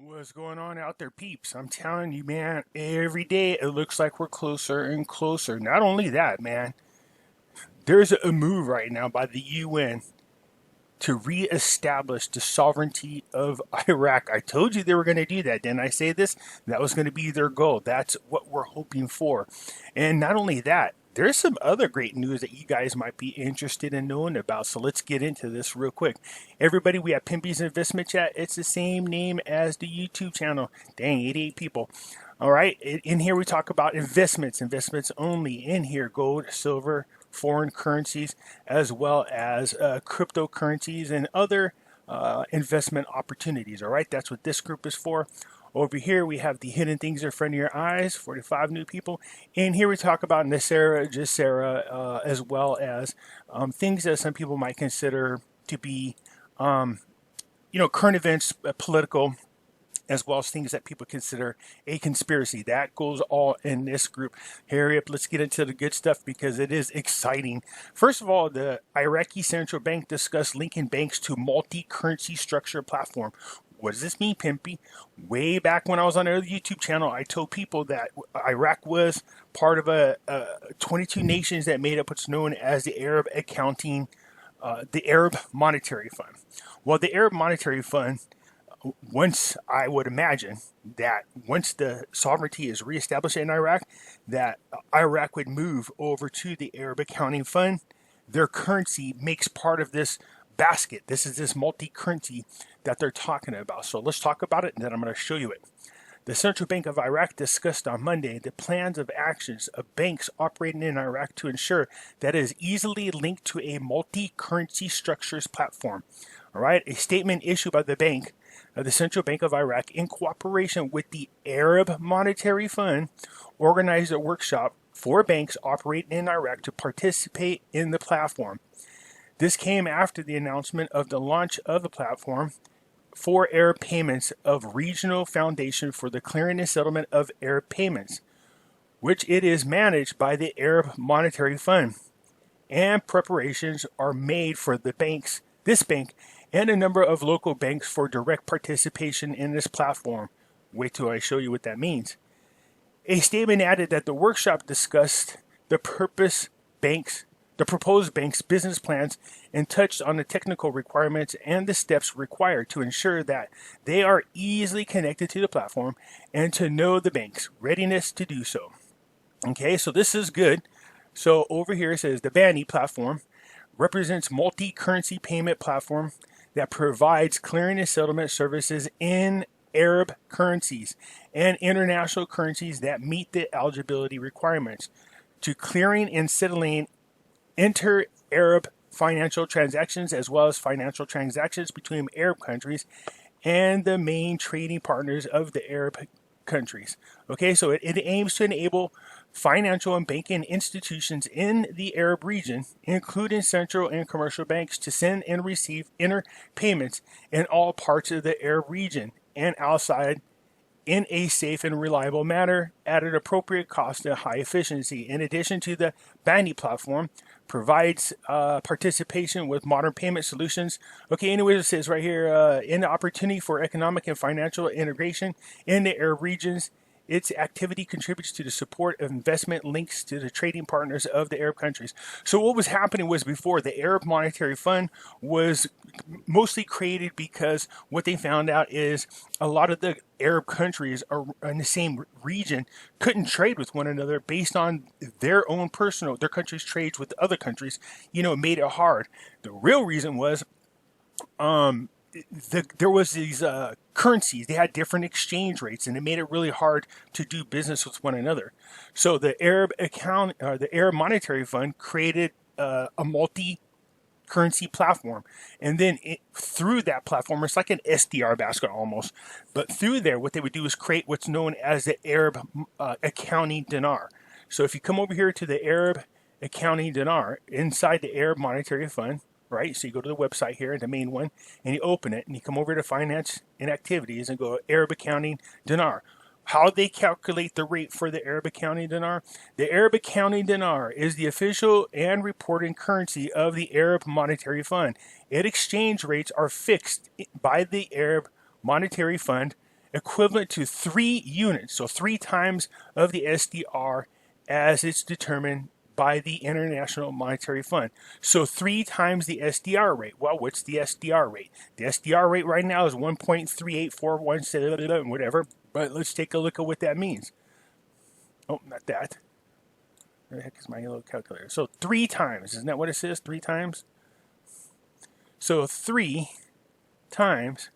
What's going on out there, peeps? I'm telling you, man, every day it looks like we're closer and closer. Not only that, man, there's a move right now by the UN to reestablish the sovereignty of Iraq. I told you they were going to do that. Didn't I say this? That was going to be their goal. That's what we're hoping for. And not only that, there's some other great news that you guys might be interested in knowing about. So let's get into this real quick. Everybody, we have Pimpy's Investment Chat. It's the same name as the YouTube channel. Dang, 88 people. All right. In here, we talk about investments only. In here, gold, silver, foreign currencies, as well as cryptocurrencies and other investment opportunities. All right. That's what this group is for. Over here, we have the hidden things in front of your eyes, 45 new people. And here we talk about NESARA, GESARA, as well as things that some people might consider to be, current events, political, as well as things that people consider a conspiracy. That goes all in this group. Hurry up, let's get into the good stuff because it is exciting. First of all, the Iraqi Central Bank discussed linking banks to multi-currency structure platform. What does this mean, Pimpy? Way back when I was on the YouTube channel, I told people that Iraq was part of a 22 nations that made up what's known as the Arab Monetary Fund. Well, the Arab Monetary Fund, once I would imagine that once the sovereignty is reestablished in Iraq, that Iraq would move over to the Arab Accounting Fund. Their currency makes part of this basket. This is this multi-currency that they're talking about. So let's talk about it and then I'm going to show you it. The Central Bank of Iraq discussed on Monday the plans of actions of banks operating in Iraq to ensure that it is easily linked to a multi-currency structures platform. All right, a statement issued by the bank, the Central Bank of Iraq, in cooperation with the Arab Monetary Fund, organized a workshop for banks operating in Iraq to participate in the platform. This came after the announcement of the launch of the platform for Arab payments of Regional Foundation for the Clearing and Settlement of Arab Payments, which it is managed by the Arab Monetary Fund. And preparations are made for this bank, and a number of local banks for direct participation in this platform. Wait till I show you what that means. A statement added that the workshop discussed the proposed bank's business plans and touched on the technical requirements and the steps required to ensure that they are easily connected to the platform and to know the bank's readiness to do so. Okay, so this is good. So over here it says the BANI platform represents multi-currency payment platform that provides clearing and settlement services in Arab currencies and international currencies that meet the eligibility requirements to clearing and settling inter-Arab financial transactions as well as financial transactions between Arab countries and the main trading partners of the Arab countries. Okay, so it aims to enable financial and banking institutions in the Arab region, including central and commercial banks, to send and receive payments in all parts of the Arab region and outside in a safe and reliable manner at an appropriate cost and high efficiency. In addition to the BANI platform, provides participation with modern payment solutions. Okay, anyway, it says right here, in the opportunity for economic and financial integration in the Arab regions, its activity contributes to the support of investment links to the trading partners of the Arab countries. So what was happening was before the Arab Monetary Fund was mostly created because what they found out is a lot of the Arab countries are in the same region couldn't trade with one another based on their countries' trades with other countries, it made it hard. The real reason was there was these currencies. They had different exchange rates, and it made it really hard to do business with one another. So the Arab Monetary Fund created a multi-currency platform, and then through that platform, it's like an SDR basket almost. But through there, what they would do is create what's known as the Arab Accounting Dinar. So if you come over here to the Arab Accounting Dinar inside the Arab Monetary Fund. Right, so you go to the website here, the main one, and you open it, and you come over to Finance and Activities and go Arab Accounting Dinar. How they calculate the rate for the Arab Accounting Dinar? The Arab Accounting Dinar is the official and reporting currency of the Arab Monetary Fund. Its exchange rates are fixed by the Arab Monetary Fund equivalent to 3 units, so 3 times of the SDR as it's determined by the International Monetary Fund. So 3 times the SDR rate. Well, what's the SDR rate? The SDR rate right now is 1.3841, whatever, but let's take a look at what that means. Oh, not that. Where the heck is my little calculator? So 3 times, isn't that what it says? 3 times? So 3 times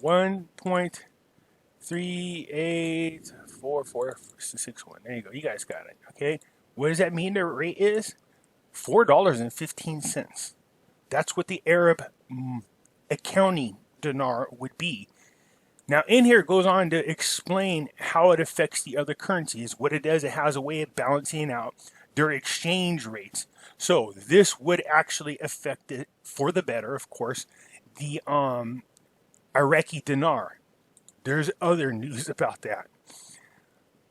1.384461. There you go. You guys got it. Okay. What does that mean the rate is? $4.15. That's what the Arab accounting dinar would be. Now, in here, it goes on to explain how it affects the other currencies. What it does, it has a way of balancing out their exchange rates. So this would actually affect it for the better, of course, the Iraqi dinar. There's other news about that.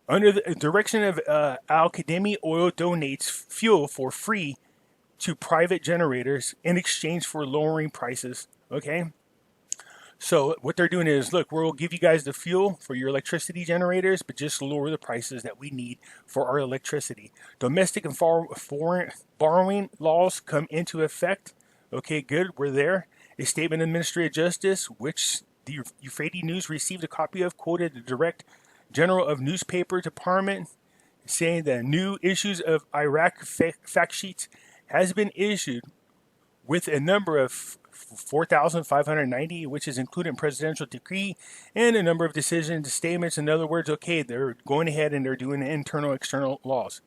Under the direction of Al-Qademi, Oil donates fuel for free to private generators in exchange for lowering prices. Okay? So what they're doing is, look, we'll give you guys the fuel for your electricity generators, but just lower the prices that we need for our electricity. Domestic and foreign borrowing laws come into effect. Okay, good, we're there. A statement of the Ministry of Justice, which the Euphrates News received a copy of, quoted the Director General of Newspaper Department saying that new issues of Iraq fact sheets has been issued with a number of 4,590, which is included in presidential decree, and a number of decisions, statements. In other words, okay, they're going ahead and they're doing internal, external laws.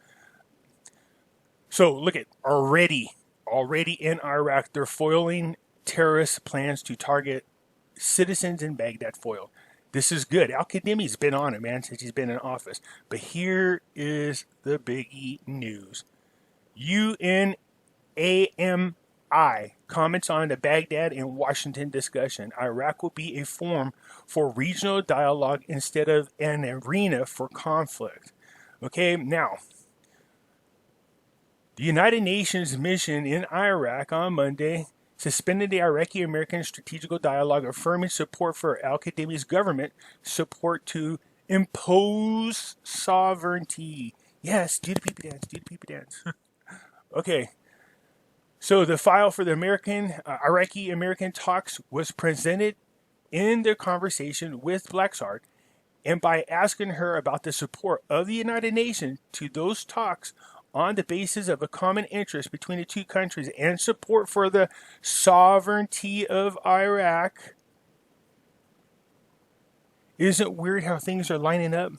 So look at already in Iraq, they're foiling terrorist plans to target citizens in Baghdad. Foiled. This is good. Al-Qademi's been on it, man, since he's been in office. But here is the biggie news. UNAMI comments on the Baghdad and Washington discussion. Iraq will be a forum for regional dialogue instead of an arena for conflict. Okay, now, the United Nations mission in Iraq on Monday suspended the Iraqi American strategical dialogue, affirming support for Al-Qademi's government support to impose sovereignty. Yes, do the peepee dance, do the peepee dance. Okay, so the file for the Iraqi American talks was presented in their conversation with Blacksart, and by asking her about the support of the United Nations to those talks on the basis of a common interest between the two countries and support for the sovereignty of Iraq. Isn't it weird how things are lining up?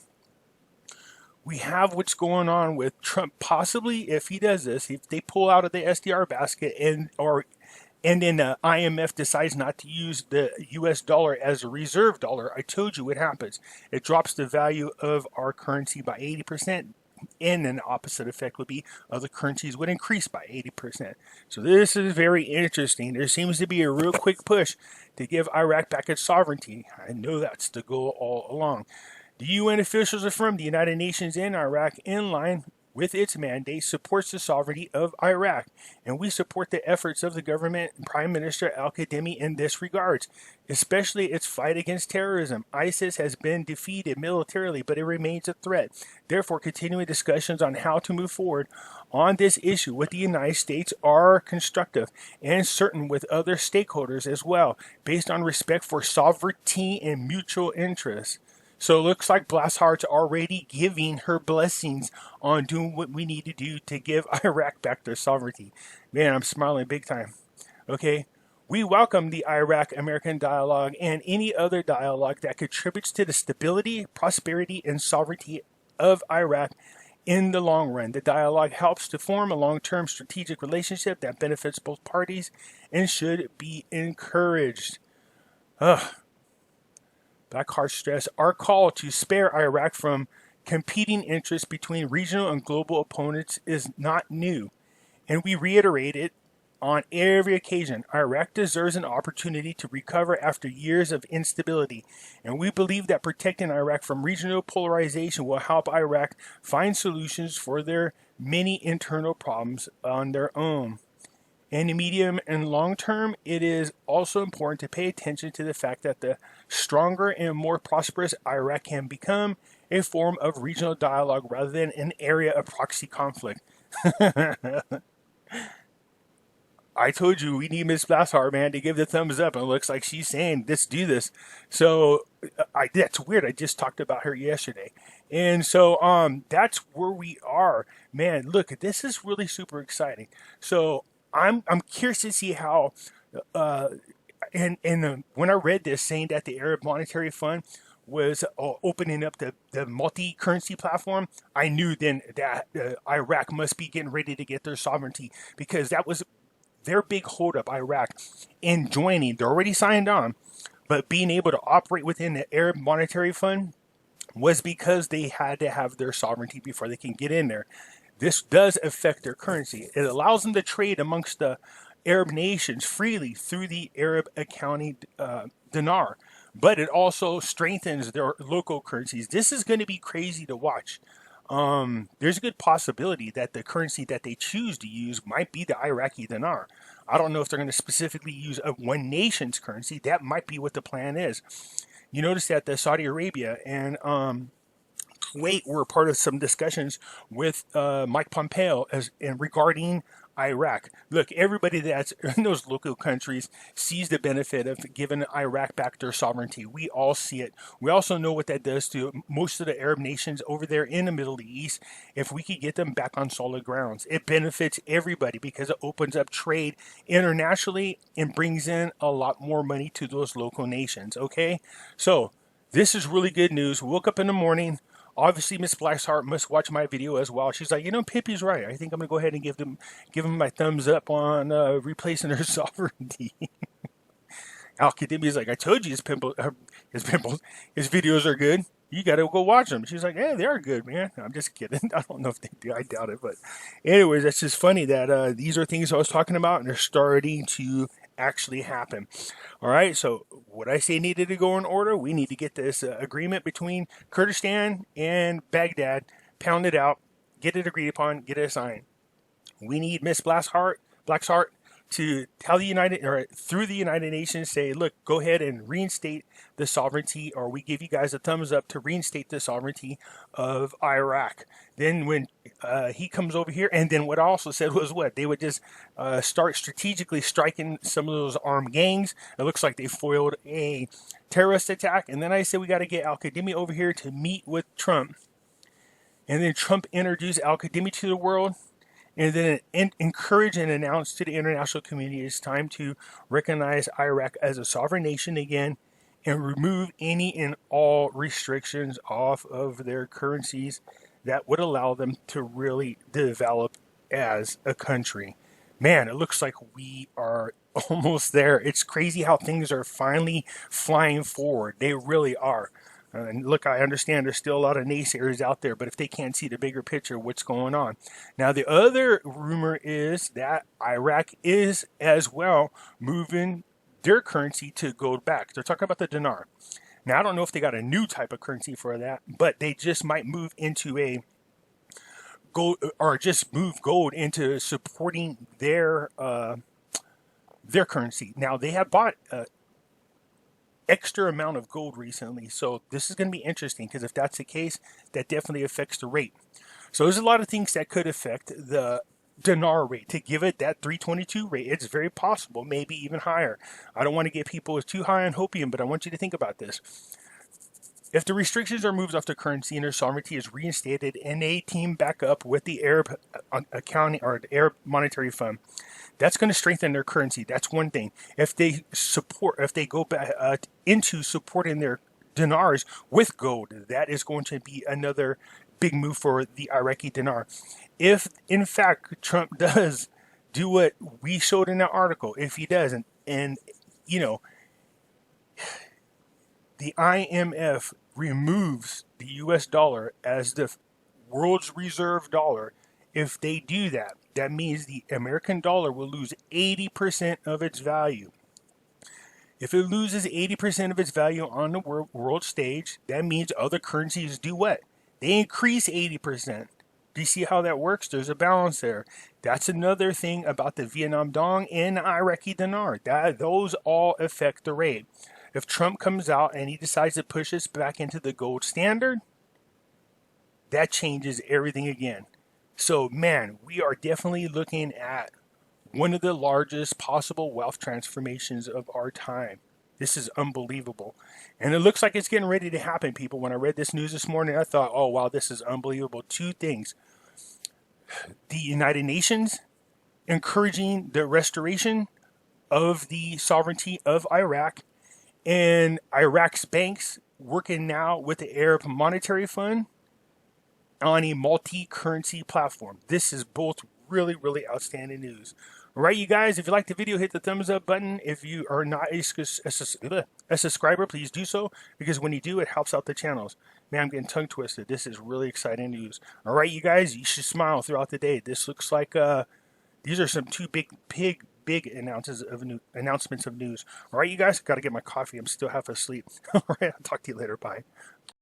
We have what's going on with Trump. Possibly, if he does this, if they pull out of the SDR basket and then the IMF decides not to use the U.S. dollar as a reserve dollar, I told you what happens. It drops the value of our currency by 80%. And then the opposite effect would be other currencies would increase by 80%. So this is very interesting. There seems to be a real quick push to give Iraq back its sovereignty. I know that's the goal all along. The UN officials affirmed the United Nations in Iraq, in line with its mandate, supports the sovereignty of Iraq, and we support the efforts of the government and Prime Minister Al-Qademi in this regards, especially its fight against terrorism. ISIS has been defeated militarily, but it remains a threat. Therefore, continuing discussions on how to move forward on this issue with the United States are constructive and certain with other stakeholders as well, based on respect for sovereignty and mutual interests. So it looks like Blacksart's already giving her blessings on doing what we need to do to give Iraq back their sovereignty. Man, I'm smiling big time. Okay? We welcome the Iraqi American dialogue and any other dialogue that contributes to the stability, prosperity, and sovereignty of Iraq in the long run. The dialogue helps to form a long-term strategic relationship that benefits both parties and should be encouraged. Blacksart stressed our call to spare Iraq from competing interests between regional and global opponents is not new, and we reiterate it on every occasion. Iraq deserves an opportunity to recover after years of instability, and we believe that protecting Iraq from regional polarization will help Iraq find solutions for their many internal problems on their own. In the medium and long term, it is also important to pay attention to the fact that the stronger and more prosperous Iraq can become a form of regional dialogue rather than an area of proxy conflict. I told you we need Miss Blashart, man, to give the thumbs up. And it looks like she's saying, let's do this. So that's weird. I just talked about her yesterday. And so that's where we are. Man, look, this is really super exciting. So I'm curious to see how when I read this saying that the Arab Monetary Fund was opening up the multi-currency platform, I knew then that Iraq must be getting ready to get their sovereignty, because that was their big holdup, Iraq, in joining. They're already signed on, but being able to operate within the Arab Monetary Fund was because they had to have their sovereignty before they can get in there. This does affect their currency. It allows them to trade amongst the Arab nations freely through the Arab accounting dinar, but it also strengthens their local currencies. This is going to be crazy to watch. There's a good possibility that the currency that they choose to use might be the Iraqi dinar. I don't know if they're going to specifically use one nation's currency. That might be what the plan is. You notice that the Saudi Arabia and Kuwait were part of some discussions with Mike Pompeo regarding Iraq. Look, everybody that's in those local countries sees the benefit of giving Iraq back their sovereignty. We all see it. We also know what that does to most of the Arab nations over there in the Middle East. If we could get them back on solid grounds, it benefits everybody because it opens up trade internationally and brings in a lot more money to those local nations. Okay, so this is really good news. We woke up in the morning. Obviously, Miss Blashart must watch my video as well. She's like, Pimpy's right. I think I'm gonna go ahead and give him my thumbs up on replacing her sovereignty. Al-Kadimi's like, I told you his videos are good. You gotta go watch them. She's like, yeah, they are good, man. I'm just kidding. I don't know if they do. I doubt it. But anyways, that's just funny that these are things I was talking about, and they're starting to actually happen. All right, so what I say needed to go in order, we need to get this agreement between Kurdistan and Baghdad pounded out, get it agreed upon, get it signed. We need Miss Blashart to tell through the United Nations, say, look, go ahead and reinstate the sovereignty, or we give you guys a thumbs up to reinstate the sovereignty of Iraq. Then when he comes over here, and then what I also said was what? They would just start strategically striking some of those armed gangs. It looks like they foiled a terrorist attack. And then I said we got to get Al-Kadimi over here to meet with Trump. And then Trump introduced Al-Kadimi to the world. And then encourage and announce to the international community it's time to recognize Iraq as a sovereign nation again and remove any and all restrictions off of their currencies that would allow them to really develop as a country. Man, it looks like we are almost there. It's crazy how things are finally flying forward. They really are. And look, I understand there's still a lot of naysayers out there, but if they can't see the bigger picture, what's going on? Now, the other rumor is that Iraq is as well moving their currency to gold back. They're talking about the dinar. Now, I don't know if they got a new type of currency for that, but they just might move into a gold, or just move gold into supporting their currency. Now, they have bought extra amount of gold recently, so this is going to be interesting, because if that's the case, that definitely affects the rate. So there's a lot of things that could affect the dinar rate to give it that 322 rate. It's very possible, maybe even higher. I don't want to get people too high on hopium, but I want you to think about this. If the restrictions are moved off the currency and their sovereignty is reinstated and they team back up with the Arab accounting or the Arab Monetary Fund, that's going to strengthen their currency. That's one thing. If they go back into supporting their dinars with gold, that is going to be another big move for the Iraqi dinar. If in fact Trump does do what we showed in that article, if he does, and the IMF removes the US dollar as the world's reserve dollar, if they do that, that means the American dollar will lose 80% of its value. If it loses 80% of its value on the world stage, that means other currencies do what? They increase 80%. Do you see how that works? There's a balance there. That's another thing about the Vietnam Dong and the Iraqi dinar. Those all affect the rate. If Trump comes out and he decides to push us back into the gold standard, that changes everything again. So, man, we are definitely looking at one of the largest possible wealth transformations of our time. This is unbelievable. And it looks like it's getting ready to happen, people. When I read this news this morning, I thought, oh, wow, this is unbelievable. Two things. The United Nations encouraging the restoration of the sovereignty of Iraq, and Iraq's banks working now with the Arab Monetary Fund on a multi-currency platform. This is both really, really outstanding news. All right, you guys, if you like the video, hit the thumbs up button. If you are not a subscriber, please do so, because when you do, it helps out the channels. Man, I'm getting tongue twisted. This is really exciting news. All right, you guys, you should smile throughout the day. This looks like these are some two big announcements of news. All right, you guys, got to get my coffee. I'm still half asleep. All right, I'll talk to you later. Bye.